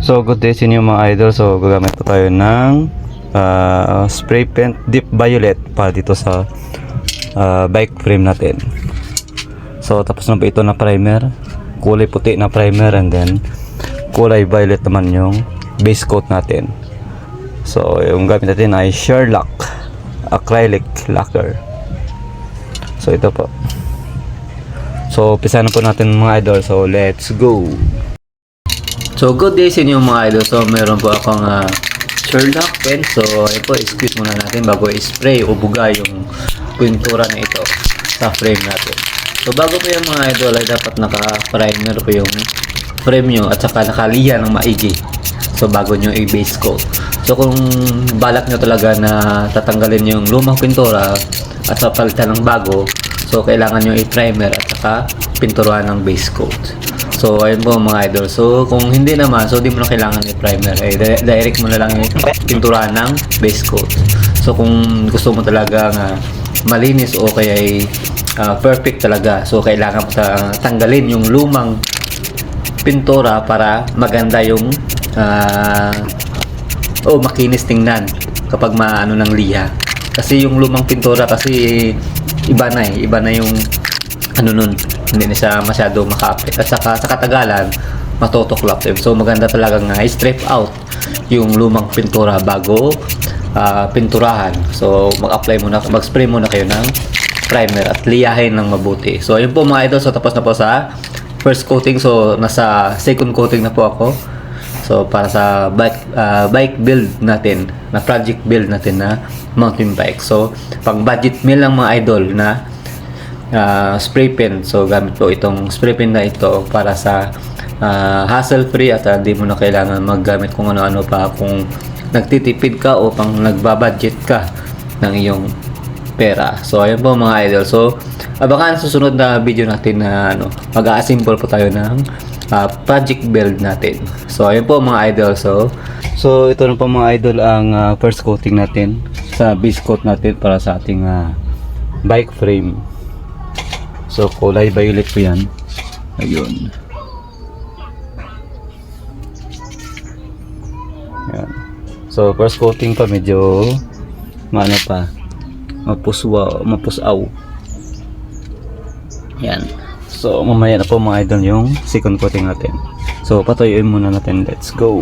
So good day sa inyo mga idol. So gagamit po tayo ng spray paint deep violet para dito sa bike frame natin. So tapos na po ito na primer, kulay puti na primer, and then kulay violet naman yung base coat natin. So yung gamit natin ay Sherlock acrylic lacquer. So ito po. So umpisa na po natin mga idol. So let's go. So good day sa inyo mga idol. So meron po akong Sherlock pen. So ayun po, squeeze muna natin bago i-spray o buga yung pintura na ito sa frame natin. So bago po yung mga idol ay dapat naka-primer po yung frame nyo at saka nakaliya ng maigi. So bago nyo i-base coat. So kung balak nyo talaga na tatanggalin yung lumang pintura at sa palitan ng bago, so kailangan nyo i-primer at saka pinturuan ng base coat. So ayun po mga idol. So kung hindi naman, so di mo na kailangan i-primer, direct mo na lang yung pinturuan ng base coat. So kung gusto mo talaga malinis o kaya perfect talaga, so kailangan mo tanggalin yung lumang pintura para maganda yung makinis tingnan kapag maano ng liha. Kasi yung lumang pintura kasi iba na yung ano nun, hindi na siya masyado maka-apply at saka sa katagalan matutuklap. So maganda talaga i-strip out yung lumang pintura bago pinturahan. So mag-spray muna kayo ng primer at liyahin ng mabuti. So ayun po mga idol, so tapos na po sa first coating. So nasa second coating na po ako. So para sa bike build natin, na project build natin na mountain bike. So pang budget meal lang mga idol na spray pen. So gamit po itong spray pen na ito para sa hassle free at hindi mo na kailangan maggamit kung ano-ano pa kung nagtitipid ka o pang nagbabudget ka ng iyong pera. So ayun po mga idol. So abangan susunod na video natin na mag-a-assemble po tayo ng project build natin. So ayun po mga idol. So ito na po mga idol ang first coating natin sa base coat natin para sa ating bike frame. So kulay violet po yan. Ayun. Ayan. So first coating pa medyo mapusaw. Yan. So mamaya na po mga idol yung second coating natin. So patuyuin muna natin. Let's go.